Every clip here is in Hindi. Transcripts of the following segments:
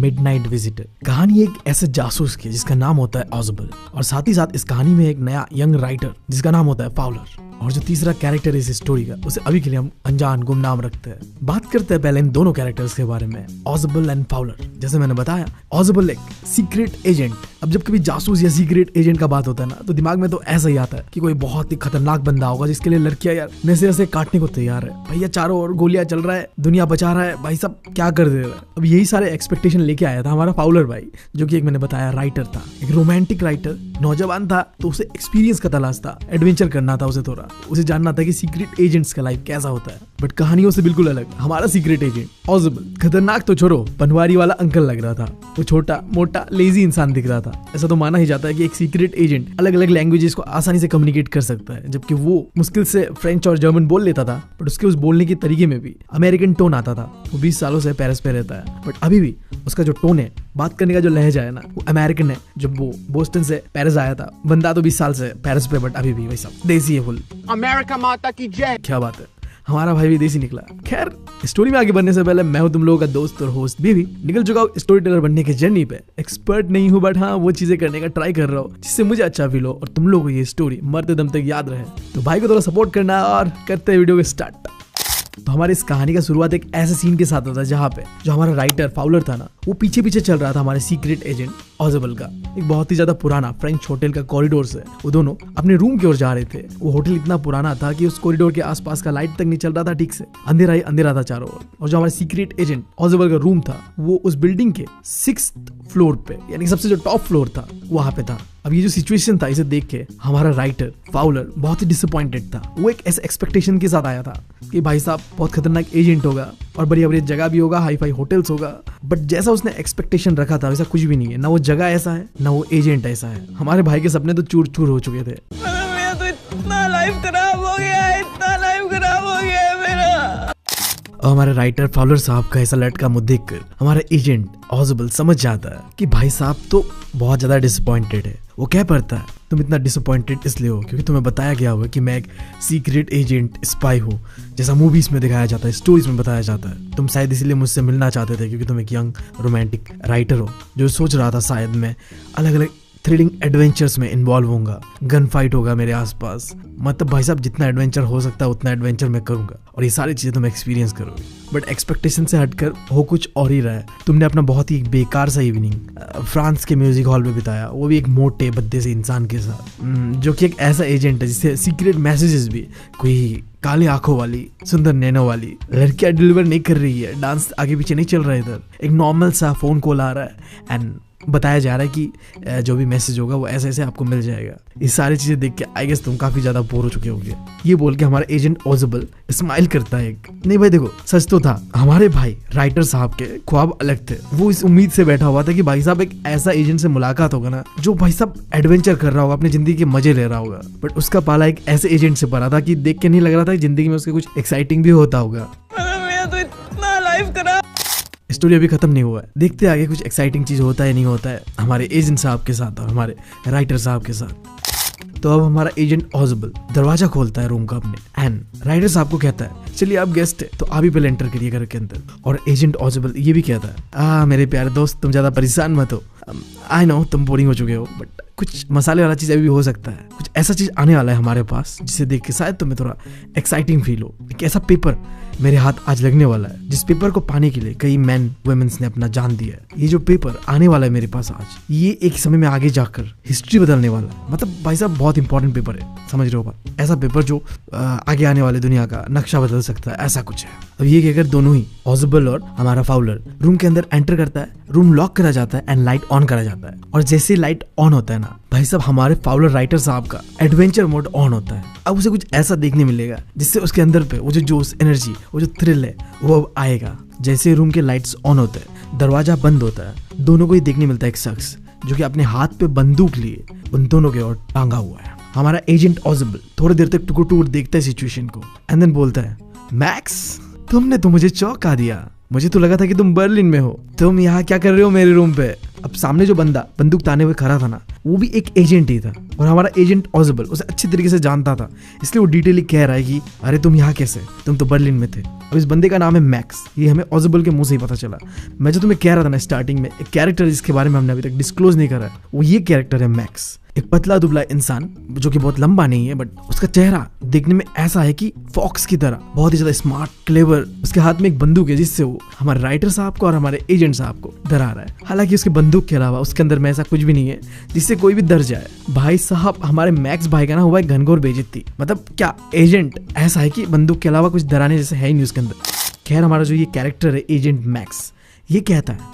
Midnight visitor. कहानी एक ऐसे जासूस की जिसका नाम होता है ऑजबल, और साथ ही साथ इस कहानी में एक नया यंग राइटर जिसका नाम होता है फाउलर। और जो तीसरा कैरेक्टर इस स्टोरी का, उसे अभी के लिए हम अनजान गुमनाम रखते हैं। बात करते हैं पहले इन दोनों कैरेक्टर्स के बारे में, ऑजबल एंड फाउलर। जैसे मैंने बताया, ऑजबल एक सीक्रेट एजेंट। अब जब कभी जासूस या सीक्रेट एजेंट का बात होता है ना, तो दिमाग में तो ऐसा ही आता है कि कोई बहुत ही खतरनाक बंदा होगा जिसके लिए लड़कियां यार नशे नशे काटने को तैयार है। भैया चारों ओर गोलियां चल रहा है, दुनिया बचा रहा है, भाई सब क्या कर दे रहा है। अब यही सारे एक्सपेक्टेशन लेके आया था हमारा फाउलर भाई, जो कि एक मैंने बताया राइटर था, एक रोमांटिक राइटर। नौजवान था तो उसे एक्सपीरियंस का तलाश था, एडवेंचर करना था उसे, थोड़ा उसे जानना था कि सीक्रेट एजेंट्स का लाइफ कैसा होता है। बट कहानियों से बिल्कुल अलग हमारा सीक्रेट एजेंट ऑजबल। खतरनाक तो छोड़ो, बनवारी वाला अंकल लग रहा था। वो छोटा मोटा लेजी इंसान दिख रहा था। ऐसा तो माना ही जाता है कि एक सीक्रेट एजेंट अलग अलग लैंग्वेजेस को आसानी से कम्युनिकेट कर सकता है, जबकि वो मुश्किल से फ्रेंच और जर्मन बोल लेता था। बट उसके उस बोलने के तरीके में भी अमेरिकन टोन आता था। वो 20 सालों से पेरिस पे रहता है, बट अभी भी उसका जो टोन है, बात करने का जो लहजा है ना, वो अमेरिकन है। जब वो बोस्टन से पेरिस आया था, बंदा तो 20 साल से पेरिस पे, बट अभी भी वैसा देसी है फुल। अमेरिका माता की जय। क्या बात है, हमारा भाई भी देसी निकला। खैर, स्टोरी में आगे बढ़ने से पहले मैं हूं तुम लोगों का दोस्त और होस्ट भी निकल चुका हूं स्टोरी टेलर बनने के जर्नी पे। एक्सपर्ट नहीं हूं, बट हाँ वो चीजें करने का ट्राई कर रहा हूं जिससे मुझे अच्छा फील हो और तुम लोगों को ये स्टोरी मरते दम तक याद रहे। तो भाई को थोड़ा सपोर्ट करना और करते हैं वीडियो को स्टार्ट। तो हमारी इस कहानी का शुरुआत एक ऐसे सीन के साथ होता है जहाँ पे जो हमारा राइटर फाउलर था ना, वो पीछे पीछे चल रहा था हमारे सीक्रेट एजेंट ऑजबल का। एक बहुत ही ज्यादा पुराना फ्रेंच होटल का कॉरिडोर से वो दोनों अपने रूम की ओर जा रहे थे। वो होटल इतना पुराना था कि उस कॉरिडोर के आसपास का लाइट तक नहीं चल रहा था ठीक से, अंधेरा ही अंधेरा था चारों ओर। और जो हमारे सीक्रेट एजेंट ऑजबल का रूम था, वो उस बिल्डिंग के 6th फ्लोर पे, यानी सबसे जो टॉप फ्लोर था, वहां पे था। अब ये जो सिचुएशन था, इसे देख के हमारा राइटर फाउलर बहुत ही डिसअपॉइंटेड था। वो एक ऐसे एक्सपेक्टेशन के साथ आया था कि भाई साहब बहुत खतरनाक एजेंट होगा और बढ़िया बढ़िया जगह भी होगा, हाई फाई होटल्स होगा। बट जैसा उसने एक्सपेक्टेशन रखा था वैसा कुछ भी नहीं है। ना वो जगह ऐसा है, ना वो एजेंट ऐसा है। हमारे भाई के सपने तो चूर चूर हो चुके थे। मेरा तो इतना लाइफ खराब हो गया है, इतना लाइफ खराब हो गया है मेरा। और हमारे राइटर फाउलर साहब का ऐसा लटका मुंह देखकर हमारा एजेंट ऑजबल समझ जाता है कि भाई साहब तो बहुत ज्यादा डिसअपॉइंटेड है। वो कह पड़ता है, तुम इतना डिसअपॉइंटेड इसलिए हो क्योंकि तुम्हें बताया गया हुआ कि मैं एक सीक्रेट एजेंट स्पाई हूँ, जैसा मूवीज में दिखाया जाता है, स्टोरीज में बताया जाता है। तुम शायद इसीलिए मुझसे मिलना चाहते थे क्योंकि तुम एक यंग रोमांटिक राइटर हो जो सोच रहा था शायद मैं अलग अलग थ्रिलिंग एडवेंचर्स में इन्वॉल्व होऊंगा, गन फाइट होगा मेरे आसपास। मतलब भाई साहब जितना एडवेंचर हो सकता है उतना एडवेंचर मैं करूंगा और ये सारी चीजें तुम एक्सपीरियंस करोगे। बट एक्सपेक्टेशन से हटकर हो कुछ और ही रहा है। तुमने अपना बहुत ही बेकार सा इवनिंग फ्रांस के म्यूजिक हॉल में बिताया, वो भी एक मोटे बद्दे से इंसान के साथ, जो कि एक ऐसा एजेंट है जिससे सीक्रेट मैसेजेस भी कोई काले आंखों वाली सुंदर नैनो वाली लड़कियां डिलीवर नहीं कर रही है। डांस आगे पीछे नहीं चल रहा है, इधर एक नॉर्मल सा फोन कॉल आ रहा है एंड बताया जा रहा है कि जो भी मैसेज होगा वो ऐसे ऐसे आपको मिल जाएगा। ये सारी चीजें देख के आई गेस तुम काफी ज्यादा बोर हो चुके होंगे। ये बोल के हमारा एजेंट ऑजबल स्माइल करता है। नहीं भाई देखो, सच तो था, हमारे भाई राइटर साहब के ख्वाब अलग थे। वो इस उम्मीद से बैठा हुआ था कि भाई साहब एक ऐसा एजेंट से मुलाकात होगा ना जो भाई साहब एडवेंचर कर रहा होगा, अपनी जिंदगी के मजे ले रहा होगा। बट उसका पाला एक ऐसे एजेंट से पड़ा था कि देख के नहीं लग रहा था कि जिंदगी में उसके कुछ एक्साइटिंग भी होता होगा। मेरा तो इतना लाइफ खराब। स्टोरी अभी खत्म नहीं हुआ है, देखते आगे कुछ एक्साइटिंग चीज होता है नहीं होता है हमारे एजेंट साहब के साथ और हमारे राइटर साहब के साथ। तो अब हमारा एजेंट ऑजबल दरवाजा खोलता है रूम का अपने एंड राइटर साहब को कहता है, चलिए आप गेस्ट है तो आप ही पहले एंटर करिए घर के अंदर। और एजेंट ऑजबल ये भी कहता है, मेरे प्यारे दोस्त तुम ज्यादा परेशान मत हो, आई नो तुम बोरिंग हो चुके हो, बट कुछ मसाले वाला चीज अभी भी हो सकता है। कुछ ऐसा चीज आने वाला है हमारे पास जिसे देख के शायद तुम्हें थोड़ा एक्साइटिंग फील हो। एक ऐसा पेपर मेरे हाथ आज लगने वाला है जिस पेपर को पाने के लिए कई मैन वुमेन्स ने अपना जान दिया है। ये जो पेपर आने वाला है मेरे पास आज, ये एक समय में आगे जाकर हिस्ट्री बदलने वाला है। मतलब भाई साहब बहुत इंपॉर्टेंट पेपर है, समझ रहे हो बात? ऐसा पेपर जो आगे आने वाले दुनिया का नक्शा बदल सकता है, ऐसा कुछ है। अब ये कहकर दोनों ही ऑजबल और हमारा फाउलर रूम के अंदर एंटर करता है। रूम लॉक करा जाता है एंड लाइट ऑन करा जाता है। और जैसे लाइट ऑन होता है ना भाई साहब, हमारे फाउलर राइटर साहब का एडवेंचर मोड ऑन होता है। अब उसे कुछ ऐसा देखने मिलेगा जिससे उसके अंदर पे वो जो जोश, एनर्जी, वो जो थ्रिल है वो अब आएगा। जैसे रूम के लाइट्स ऑन होते हैं, दरवाजा बंद होता है, दोनों को ही देखने मिलता है एक शख्स जो कि अपने हाथ पे बंदूक लिए उन दोनों के ओर टांगा हुआ है। हमारा एजेंट ऑजबल थोड़ी देर तक टुकुर टुकुर देखता है सिचुएशन को एंड देन बोलता है, मैक्स तुमने तो मुझे चौंका दिया। मुझे तो लगा था कि तुम बर्लिन में हो, तुम यहाँ क्या कर रहे हो मेरे रूम पे? अब सामने जो बंदा बंदूक ताने हुए खड़ा था ना, वो भी एक एजेंट ही था और हमारा एजेंट ऑजिबल उसे अच्छी तरीके से जानता था, इसलिए वो डिटेली कह रहा है कि अरे तुम यहाँ कैसे, तुम तो बर्लिन में थे। अब इस बंदे का नाम है मैक्स, ये हमें ऑजिबल के मुंह से ही पता चला। मैं जो तुम्हें कह रहा था ना स्टार्टिंग में, एक कैरेक्टर जिसके बारे में हमने अभी तक डिस्क्लोज नहीं करा है, वो ये कैरेक्टर है मैक्स। एक पतला दुबला इंसान जो कि बहुत लंबा नहीं है, बट उसका चेहरा देखने में ऐसा है कि फॉक्स की तरह, बहुत ही ज्यादा स्मार्ट, क्लेवर। उसके हाथ में एक बंदूक है जिससे वो हमारे राइटर साहब को और हमारे एजेंट साहब को डरा रहा है। हालांकि उसके बंदूक के अलावा उसके अंदर में ऐसा कुछ भी नहीं है जिससे कोई भी डर जाए। भाई साहब हमारे मैक्स भाई का ना हुआ है घनघोर बेइज्जती। मतलब क्या एजेंट ऐसा है कि बंदूक के अलावा कुछ डराने जैसे है ही नहीं उसके अंदर। खैर हमारा जो ये कैरेक्टर है एजेंट मैक्स, ये कहता है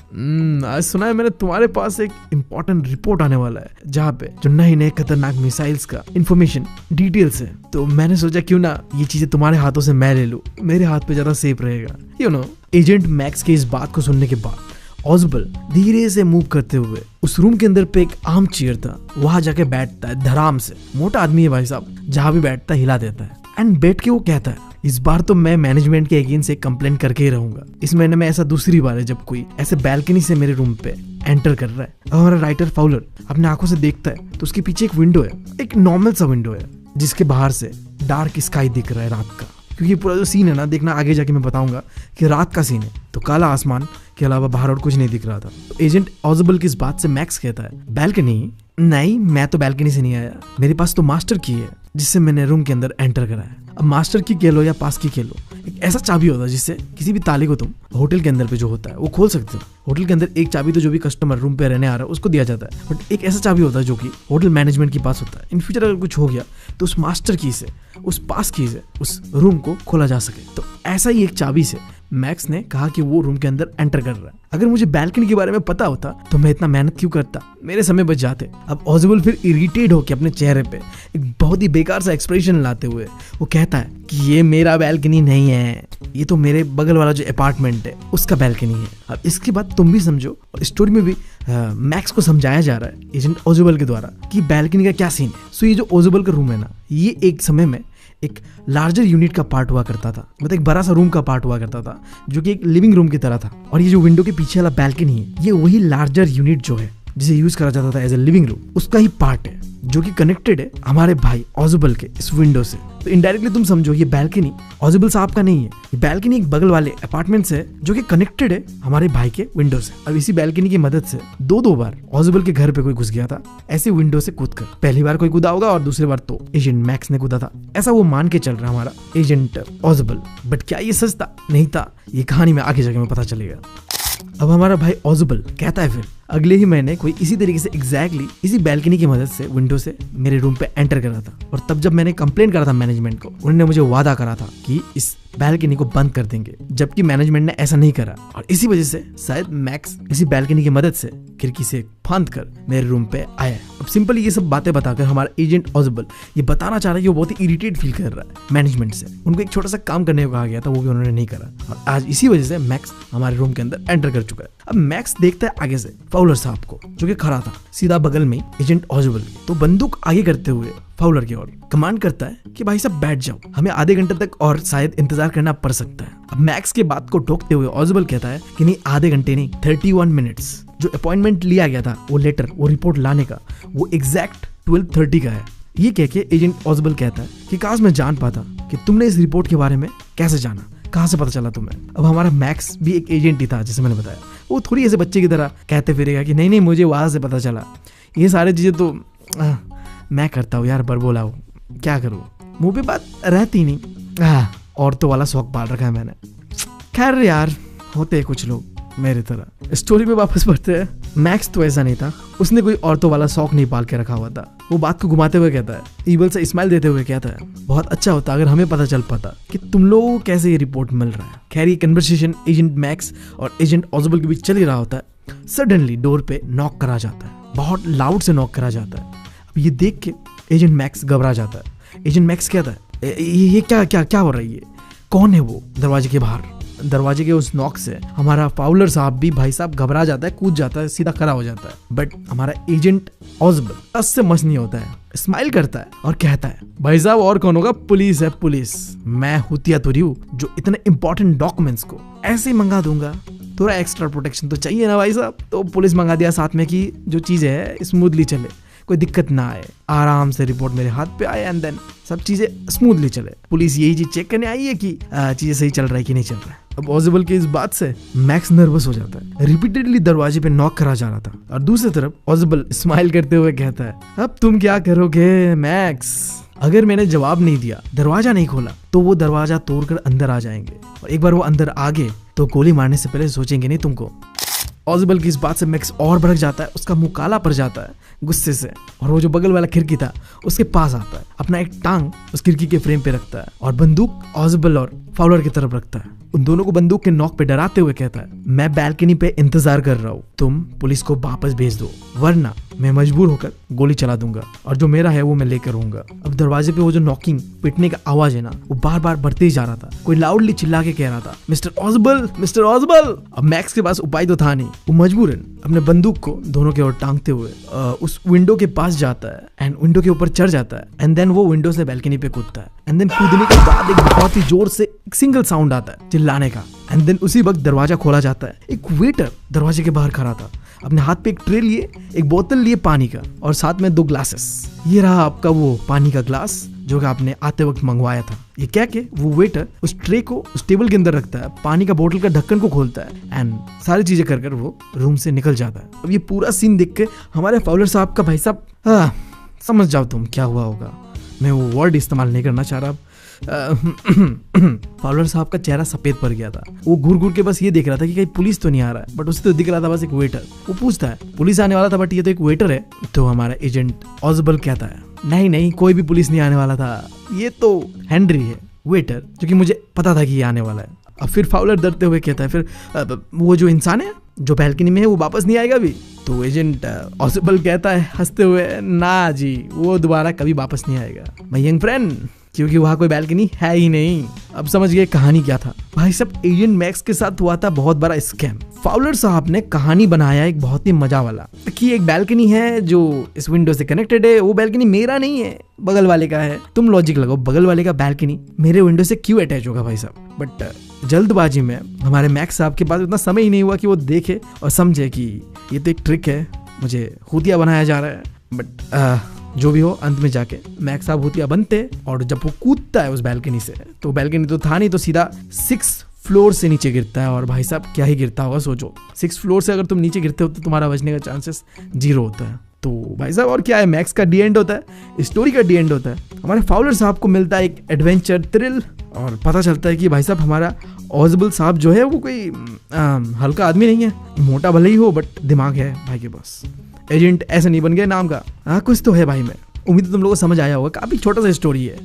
आज सुना है मैंने तुम्हारे पास एक इम्पोर्टेंट रिपोर्ट आने वाला है जहाँ पे जो नए खतरनाक मिसाइल्स का इंफॉर्मेशन डिटेल्स है। तो मैंने सोचा क्यों ना ये चीजें तुम्हारे हाथों से मैं ले लूं, मेरे हाथ पे ज्यादा सेफ रहेगा। यू नो, एजेंट मैक्स के इस बात को सुनने के बाद ऑजिबल धीरे से मूव करते हुए उस रूम के अंदर पे एक आर्म चेयर था, वहां जाके बैठता है धराम से। मोटा आदमी है भाई साहब, जहां भी बैठता है हिला देता है। एंड बैठ के वो कहता है इस बार तो मैं मैनेजमेंट के अगेंस्ट एक कंप्लेंट करके ही रहूंगा। इस महीने में ऐसा दूसरी बार है जब कोई ऐसे बैल्कनी से मेरे रूम पे एंटर कर रहा है। और हमारा राइटर फाउलर अपने आंखों से देखता है तो उसके पीछे एक विंडो है, एक नॉर्मल सा विंडो है जिसके बाहर से डार्क स्काई दिख रहा है रात का। क्योंकि पूरा जो सीन है ना, देखना आगे जाके मैं बताऊंगा कि रात का सीन है, तो काला आसमान के अलावा बाहर और कुछ नहीं दिख रहा था। तो एजेंट ऑजिबल की इस बात से मैक्स कहता है बैल्कनी नहीं, मैं तो बैल्कनी से नहीं आया, मेरे पास तो मास्टर की है जिससे मैंने रूम के अंदर एंटर करा है। अब मास्टर की कह लो या पास की कह लो, एक ऐसा चाबी होता है जिससे किसी भी ताले को तुम होटल के अंदर पे जो होता है वो खोल सकते हो। होटल के अंदर एक चाबी तो जो भी कस्टमर रूम पे रहने आ रहा है उसको दिया जाता है, बट एक ऐसा चाबी होता है जो कि होटल मैनेजमेंट के पास होता है। इन फ्यूचर अगर कुछ हो गया तो उस मास्टर की से, उस पास की से उस रूम को खोला जा सके। तो ऐसा ही एक चाबी से मैक्स ने कहा कि वो रूम के अंदर एंटर कर रहा है। अगर मुझे बैल्कनी के बारे में पता होता तो मैं इतना मेहनत क्यों करता, मेरे समय बच जाते। अब ऑजिबल फिर इरिटेट होकर अपने चेहरे पे एक बहुत ही बेकार सा एक्सप्रेशन लाते हुए वो कहता है कि ये मेरा बैल्कनी नहीं है, ये तो मेरे बगल वाला जो अपार्टमेंट है उसका बैल्कनी है। अब इसके बाद तुम भी समझो, और स्टोरी में भी मैक्स को समझाया जा रहा है एजेंट ऑजिबल के द्वारा कि बैल्कनी का क्या सीन है। सो ये जो ऑजिबल का रूम है ना, ये एक समय में एक लार्जर यूनिट का पार्ट हुआ करता था, मतलब एक बड़ा सा रूम का पार्ट हुआ करता था जो कि एक लिविंग रूम की तरह था। और ये जो विंडो के पीछे वाला बैल्कनी है, ये वही लार्जर यूनिट जो है जिसे यूज करा जाता था एज ए लिविंग रूम, उसका ही पार्ट है जो कि कनेक्टेड है हमारे भाई ऑजिबल के इस विंडो से। तो इनडायरेक्टली तुम समझो ये बैल्कनी ऑजिबल साहब का नहीं है, ये बैल्कनी एक बगल वाले अपार्टमेंट से जो कि कनेक्टेड है हमारे भाई के विंडो से। अब इसी बैल्कनी की मदद से दो बार ऑजिबल के घर पे कोई घुस गया था ऐसे विंडो से कूद कर। पहली बार कोई कूदा होगा और दूसरी बार तो एजेंट मैक्स ने कूदा था, ऐसा वो मान के चल रहा हमारा एजेंट ऑजिबल। बट क्या ये सच था? नहीं था, ये कहानी में आगे जाके में पता चलेगा। अब हमारा भाई ऑजिबल कहता है फिर अगले ही महीने कोई इसी तरीके से एग्जैक्टली इसी बैल्कनी की मदद से विंडो से मेरे रूम पे एंटर करा था। और तब जब मैंने कंप्लेंट करा था मैनेजमेंट को, उन्होंने मुझे वादा करा था कि इस बैल्कनी को बंद कर देंगे, जबकि मैनेजमेंट ने ऐसा नहीं करा। और इसी वजह से शायद मैक्स इसी बैल्कनी की मदद से खिड़की से फांद कर मेरे रूम पे आया। अब सिंपली ये सब बातें बताकर हमारा एजेंट ऑजिबल ये बताना चाह रहा है कि वो बहुत ही इरिटेट फील कर रहा है मैनेजमेंट से। उनको एक छोटा सा काम करने को कहा गया था, वो भी उन्होंने नहीं करा, और आज इसी वजह से मैक्स हमारे रूम के अंदर एंटर कर चुका है। अब मैक्स देखता है आगे से फाउलर साहब को जो कि खड़ा था सीधा बगल में एजेंट ऑजिबल के। तो बंदूक आगे करते हुए फाउलर की ओर कमांड करता है कि भाई साहब बैठ जाओ, हमें आधे घंटे तक और शायद इंतजार करना पड़ सकता है। अब मैक्स के बात को टोकते हुए ऑजिबल कहता है कि नहीं, आधे घंटे नहीं, 31 मिनट्स। जो अपॉइंटमेंट लिया गया था वो लेटर, वो रिपोर्ट लाने का, वो एग्जैक्ट 12:30 का है। ये कह के एजेंट ऑजिबल कहता है कि काश मैं जान पाता कि तुमने इस रिपोर्ट के बारे में कैसे जाना, कहाँ से पता चला तुम्हें। अब हमारा मैक्स भी एक एजेंट ही था जैसे मैंने बताया, वो थोड़ी ऐसे बच्चे की तरह कहते फिरेगा कि नहीं मुझे वहां से पता चला, ये सारी चीजें तो मैं करता हूँ यार, बरबोला हूँ, क्या करूँ, मुंह पे बात रहती नहीं, औरतों वाला शौक पाल रखा है मैंने। खैर यार, होते हैं कुछ लोग मेरी तरह। स्टोरी में वापस बढ़ते हैं। मैक्स तो ऐसा नहीं था, उसने कोई औरतों वाला शौक नहीं पाल के रखा हुआ था। वो बात को घुमाते हुए कहता है, ईबल से स्माइल देते हुए कहता है, बहुत अच्छा होता अगर हमें पता चल पाता कि तुम लोगों को कैसे ये रिपोर्ट मिल रहा है। खैर ये कन्वर्सेशन एजेंट मैक्स और एजेंट ऑजिबल के बीच चल ही रहा होता है। सडनली डोर पे नॉक करा जाता है, बहुत लाउड से नॉक करा जाता है। अब ये देख के एजेंट मैक्स घबरा जाता है। एजेंट मैक्स कहता है, ये क्या हो रहा है, ये कौन है वो दरवाजे के बाहर। दरवाजे के उस नॉक से हमारा फाउलर साहब भी भाई साहब घबरा जाता है, कूद जाता है, सीधा खड़ा हो जाता है। बट हमारा एजेंट ऑजिबल टस से मस नहीं होता है। स्माइल करता है और कहता है भाई साहब और कौन होगा, पुलिस है पुलिस, मैं हुतिया तुरी हूँ जो इतने इंपॉर्टेंट डॉक्यूमेंट्स को ऐसे ही मंगा दूंगा, थोड़ा एक्स्ट्रा प्रोटेक्शन तो चाहिए ना भाई साहब। तो पुलिस मंगा दिया साथ में कि जो चीजें है स्मूथली चले, कोई दिक्कत ना आए, आराम से रिपोर्ट मेरे हाथ पे आए एंड देन सब चीजें स्मूथली चले। पुलिस यही चीज चेक करने आई है कि चीजें सही चल रहा है कि नहीं चल रहा है। अब ऑजिबल की इस बात से मैक्स नर्वस हो जाता है, रिपीटेडली दरवाजे पे नॉक करा जा रहा था और दूसरी तरफ ऑजिबल स्माइल करते हुए कहता है अब तुम क्या करोगे मैक्स, अगर मैंने जवाब नहीं दिया, दरवाजा नहीं खोला, तो वो दरवाजा तोड़कर अंदर आ जाएंगे और एक बार वो अंदर आ गए तो गोली मारने से पहले सोचेंगे नहीं तुमको। ऑजिबल की इस बात से मैक्स और भड़क जाता है, उसका मुंह काला पड़ जाता है गुस्से से और वो जो बगल वाला खिड़की था उसके पास आता है, अपना एक टांग उस खिड़की के फ्रेम पे रखता है और बंदूक ऑजिबल और फाउलर की तरफ रखता है। उन दोनों को बंदूक के नॉक पे डराते हुए कहता है मैं बैल्कनी पे इंतजार कर रहा हूँ, तुम पुलिस को वापस भेज दो वरना मैं मजबूर होकर गोली चला दूंगा और जो मेरा है वो मैं लेकर रहूंगा। अब दरवाजे पे वो जो नॉकिंग पिटने का आवाज है ना वो बार बार बढ़ते ही जा रहा था, कोई लाउडली चिल्ला के कह रहा था मिस्टर ऑजिबल, मिस्टर ऑजिबल। अब मैक्स के पास उपाय तो था नहीं, वो मजबूरन अपने बंदूक को दोनों की ओर टांगते हुए उस विंडो के पास जाता है एंड विंडो के ऊपर चढ़ जाता है एंड देन वो विंडो से बैल्कनी पे कूदता है एंड देन कूदने के बाद एक बहुत ही जोर से एक सिंगल साउंड आता है चिल्लाने का एंड देन उसी वक्त दरवाजा खोला जाता है। एक वेटर दरवाजे के बाहर खड़ा था, अपने हाथ पे एक ट्रे लिए, एक बोतल लिए पानी का और साथ में 2 ग्लासेस। ये रहा आपका वो पानी का ग्लास जो कि आपने आते वक्त मंगवाया था। ये कह के वो वेटर उस ट्रे को उस टेबल के अंदर रखता है, पानी का बोतल का ढक्कन को खोलता है एंड सारी चीजें कर वो रूम से निकल जाता है। अब ये पूरा सीन देख के हमारे फाउलर साहब का भाई साहब समझ जाओ तुम क्या हुआ होगा, मैं वो वर्ड इस्तेमाल नहीं करना चाह रहा। फाउलर साहब का चेहरा सफेद पड़ गया था, वो घूर घूर के बस ये देख रहा था कि कहीं पुलिस तो नहीं आ रहा है, बट उसे तो दिख रहा था बस एक वेटर। वो पूछता है पुलिस आने वाला था बट ये तो एक वेटर है। तो हमारा एजेंट ऑजिबल कहता है नहीं नहीं कोई भी पुलिस नहीं आने वाला था, ये तो हेनरी है वेटर, जो कि मुझे पता था कि ये आने वाला है। अब फिर फाउलर डरते हुए कहता है फिर वो जो इंसान है जो बैल्कनी में है वो वापस नहीं आएगा अभी। तो एजेंट ऑजिबल कहता है हंसते हुए ना जी वो दोबारा कभी वापस नहीं आएगा माय यंग फ्रेंड, क्योंकि वहां कोई बैल्कनी है ही नहीं। अब समझ गए कहानी क्या था भाई साहब, एजेंट मैक्स के साथ हुआ था बहुत बड़ा स्कैम। फाउलर साहब ने कहानी बनाया एक बहुत ही मजा वाला कि एक बैल्कनी है जो इस विंडो से कनेक्टेड है, वो बैल्कनी मेरा नहीं है बगल वाले का है। तुम लॉजिक लगाओ बगल वाले का बैल्कनी मेरे विंडो से क्यों अटैच होगा भाई साहब। बट जल्दबाजी में हमारे मैक्स साहब के पास इतना समय ही नहीं हुआ कि वो देखे और समझे कि ये तो एक ट्रिक है, मुझे हुतिया बनाया जा रहा है। बट जो भी हो अंत में जाके मैक्स साहब हुतिया बनते और जब वो कूदता है उस बैल्कनी से, तो बैल्कनी तो था नहीं, तो सीधा 6 फ्लोर से नीचे गिरता है। और भाई साहब क्या ही गिरता होगा सोचो, 6 फ्लोर से अगर तुम नीचे गिरते हो तो तुम्हारा बचने का चांसेस 0 होता है। तो भाई साहब और क्या है, मैक्स का डी एंड होता है, स्टोरी का डी एंड होता है। हमारे फाउलर साहब को मिलता है एक एडवेंचर थ्रिल और पता चलता है कि भाई साहब हमारा ऑजिबल साहब जो है वो कोई हल्का आदमी नहीं है, मोटा भले ही हो बट दिमाग है भाई के पास। एजेंट ऐसे नहीं बन गया नाम का, कुछ तो है भाई में। उम्मीद है तुम लोगों को समझ आया होगा, काफी छोटा सा स्टोरी है।